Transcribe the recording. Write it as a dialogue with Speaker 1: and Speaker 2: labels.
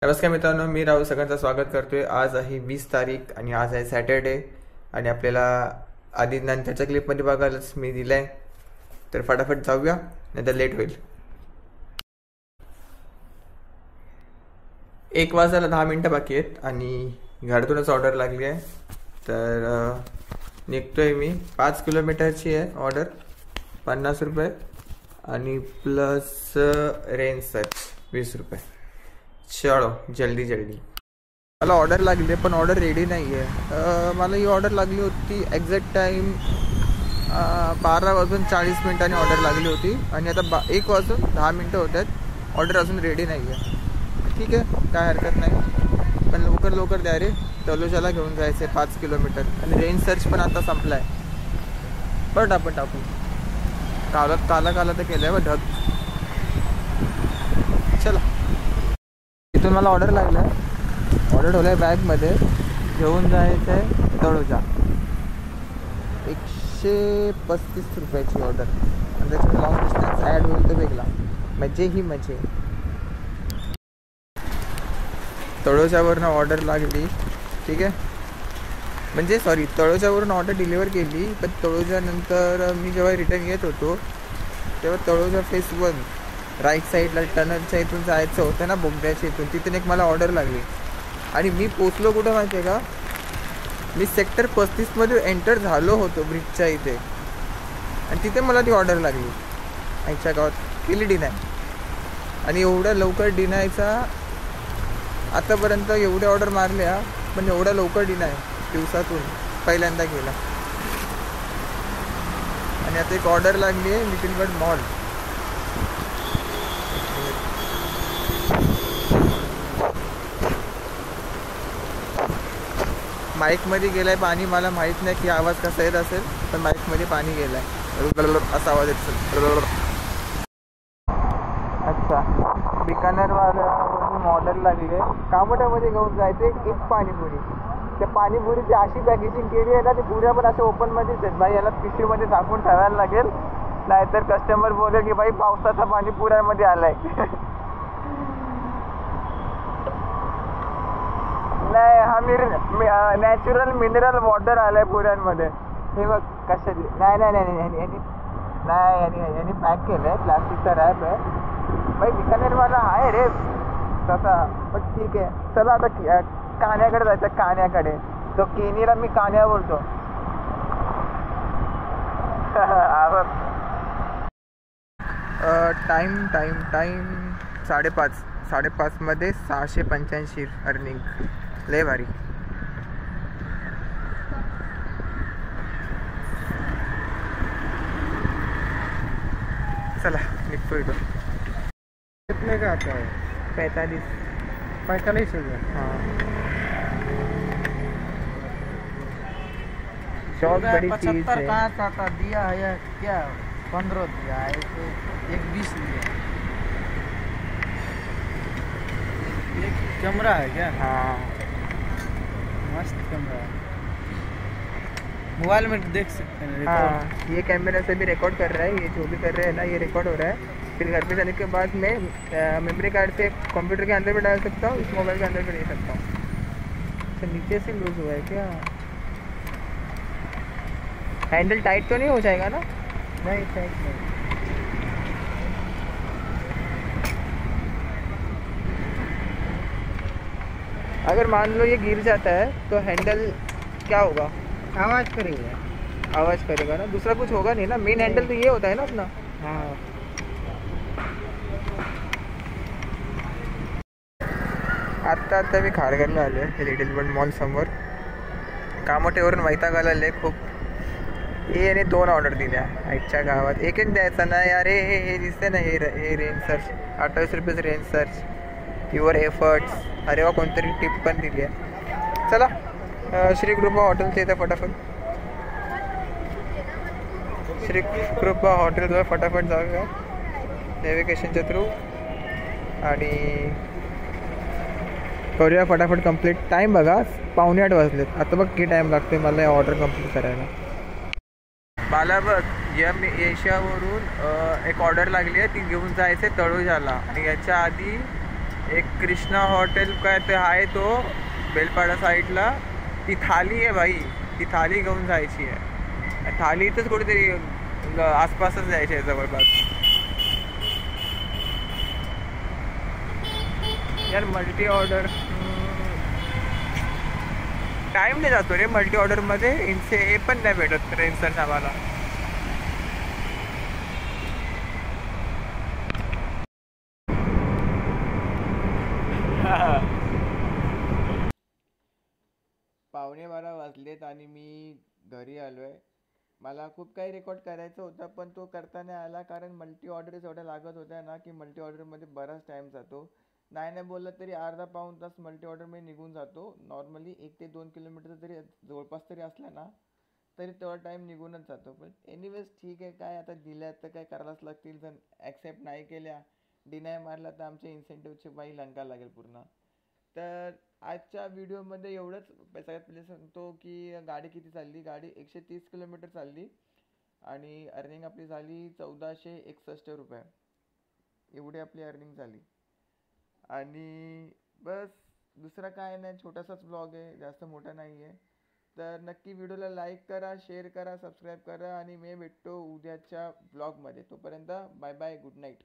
Speaker 1: नमस्कार मित्रांनो, मी राहुल सगळ्यांचं स्वागत करतोय. आज आहे 20 तारीख आणि आज आहे सॅटर्डे आणि आपल्याला आधी नंतरच्या क्लिपमध्ये बघायलाच मी दिलाय. तर फटाफट जाऊया, नाही तर लेट होईल. 1 वाजायला 10 मिनटं बाकी आहेत आणि घरातूनच ऑर्डर लागली आहे. तर निघतोय मी. 5 किलोमीटरची आहे ऑर्डर, 50 रुपये आणि प्लस रेंज सर्च 20 रुपये. चलो जल्दी जल्दी. मला ऑर्डर लागली आहे पण ऑर्डर रेडी नाही आहे. मला ही ऑर्डर लागली होती एक्झॅक्ट टाईम 12 वाजून 40 मिनिटांनी ऑर्डर लागली होती आणि आता 1 वाजून 10 मिनटं होत आहेत. ऑर्डर अजून रेडी नाही आहे. ठीक आहे, काय हरकत नाही, पण लवकर लवकर द्या रे. तलोजाला घेऊन जायचं आहे 5 किलोमीटर आणि रेंज सर्च पण आता संपला आहे. बरं आपण टाकू. काला काला तर केलं आहे बघ ढग. चला, इथून मला ऑर्डर लागला आहे. ऑर्डर ठेवलं आहे बॅगमध्ये. घेऊन जायचं आहे तळोजा. 135 रुपयाची ऑर्डर आणि त्याच्यात लॉंग डिस्टन्स ॲड होईल तर वेगळा. मजे ही मजे. तळोजावरनं ऑर्डर लागली. ठीक आहे, म्हणजे सॉरी, तळोजावरून ऑर्डर डिलिव्हर केली. पण तळोजानंतर मी जेव्हा रिटर्न येत होतो तेव्हा तळोजा फेस 1 राईट साईडला टनलच्या इथून जायचं होतं ना, बोगद्याच्या इथून. तिथून एक मला ऑर्डर लागली आणि मी पोचलो कुठं माहिती आहे का? मी सेक्टर 35मध्ये एंटर झालो होतो ब्रिजच्या इथे आणि तिथे मला ती ऑर्डर लागली. आईच्या गावात केली डिनाय. आणि एवढ्या लवकर डिनायचा आतापर्यंत एवढ्या ऑर्डर मारल्या, पण एवढ्या लवकर डिनाय दिवसातून पहिल्यांदा केला. आणि आता एक ऑर्डर लागली आहे लिटिल बर्ड मॉल. माईकमध्ये गेलाय पाणी. मला माहीत नाही की आवाज कसा येत असेल, पण माईकमध्ये पाणी गेलाय असा आवाज येत असेल. अच्छा, बिकानेरवाल्यावरून ऑर्डर लागली आहे. कामोट्यामध्ये घेऊन जायचे एक पाणीपुरी. त्या पाणीपुरीची अशी पॅकेजिंग केली आहे ना, ती पुऱ्या पण अशा ओपनमध्येच आहेत. बाई याला पिशवीमध्ये झाकून ठेवायला लागेल, नाहीतर कस्टमर बोलेल की बाई पावसाचा पाणी पुऱ्यामध्ये आलाय. नाही, हा नॅचरल मिनरल वॉटर आलाय पुऱ्यांमध्ये. हे बघ कशाची. नाही यांनी पॅक केलं आहे, प्लास्टिकचा रॅप आहे. बाई बिकानेरवाला आहे रे तसा, पण ठीक आहे. चला आता कान्याकडे जायचं. कान्याकडे तो केनीला मी कान्या बोलतो. टाईम 5:30 मध्ये 685 अर्निंग. लय भारी. चला निघतो इथं.
Speaker 2: कितने का आता है? 45,000.
Speaker 1: हाँ, शॉप बड़ी चीज
Speaker 2: 75
Speaker 1: है.
Speaker 2: कहाँ से आता दिया है या क्या? 15 दिया है, एक 20 दिया. एक कैमरा है क्या?
Speaker 1: हाँ,
Speaker 2: मस्त कैमरा है, मोबाइल में देख सकते हैं.
Speaker 1: हाँ, ये कैमरा से भी रिकॉर्ड कर रहा है. ये जो भी कर रहे हैं ना, ये रिकॉर्ड हो रहा है. फिर घर पे जाने के बाद मैं मेमोरी कार्ड से कंप्यूटर के अंदर भी डाल सकता हूँ, इस मोबाइल के अंदर भी ले सकता हूँ. अच्छा, नीचे से लूज हुआ है क्या? हैंडल टाइट तो नहीं हो जाएगा ना?
Speaker 2: नहीं टाइट नहीं.
Speaker 1: अगर मान लो ये गिर जाता है तो हैंडल क्या होगा?
Speaker 2: आवाज़ करेगा.
Speaker 1: आवाज़ करेगा ना, दूसरा कुछ होगा नहीं ना. मेन हैंडल तो ये होता है ना अपना.
Speaker 2: हाँ,
Speaker 1: आत्ता मी खारघरला आलो आहे लिटिल बर्ड मॉल समोर. कामोठ्यावरून वैताग आलेला आहे खूप. याने 2 ऑर्डर दिल्या आईच्या गावात. एक द्यायचा ना यार. हे दिसते ना, हे रेंज सर्च 28 रुपये रेंज सर्च युअर एफर्ट्स. अरे वा, कोणतरी टिप पण दिली आहे. चला श्री कृपा हॉटेलच्या इथं फटाफट. श्री कृपा हॉटेलजवळ फटाफट जाऊया नेव्हिगेशनच्या थ्रू आणि करूया फटाफट कंप्लीट. टाईम बघा 7:45 वाजलेत. आता बघ किती टाईम लागतोय मला या ऑर्डर कंप्लीट करायला. मला बघ एशियावरून एक ऑर्डर लागली आहे, ती घेऊन जायचं आहे तळोजाला. आणि याच्या आधी एक कृष्णा हॉटेल काय ते आहे तो बेलपाडा साईडला. ती थाली आहे भाई, ती थाली घेऊन जायची आहे. थाली इथंच कुठेतरी आसपासच जायची आहे जवळपास. यार मल्टी ऑर्डर टाइम नाही जातो रे मल्टी ऑर्डरमध्ये. इनसे हे पण नाही भेटत रे इन्स्टंट आम्हाला. पावणे 12 वाजलेत आणि मी घरी आलो आहे. मला खूप काही रेकॉर्ड करायचं होतं पण तो करता नाही आला, कारण मल्टी ऑर्डरीज एवढ्या लागत होत्या ना की मल्टी ऑर्डरमध्ये बराच टाईम जातो. नाही बोललं तरी अर्धा पाऊण तास मल्टी ऑर्डरमध्ये निघून जातो. नॉर्मली 1 ते 2 किलोमीटर जरी जवळपास तरी असला ना तरी तेवढा टाईम निघूनच जातो. पण एनिवेज ठीक आहे, काय आता दिल्या तर काय करायलाच लागतील. जर ॲक्सेप्ट नाही केल्या, डिनाय मारला तर आमच्या इन्सेंटिव्हची बाई लंका लागेल पूर्ण. तर आजच्या व्हिडिओमध्ये एवढंच. सगळ्यात पहिले सांगतो की गाडी किती चालली. गाडी 130 किलोमीटर चालली आणि अर्निंग आपली झाली 1461 रुपये. एवढी आपली अर्निंग झाली. आणि बस दुसरा काय नाही, छोटासाच ब्लॉग आहे, जास्त मोठा नाही आहे. तर नक्की व्हिडिओला लाईक करा, शेअर करा, सबस्क्राईब करा आणि मी भेटतो उद्याच्या ब्लॉगमध्ये. तोपर्यंत बाय बाय, गुड नाईट.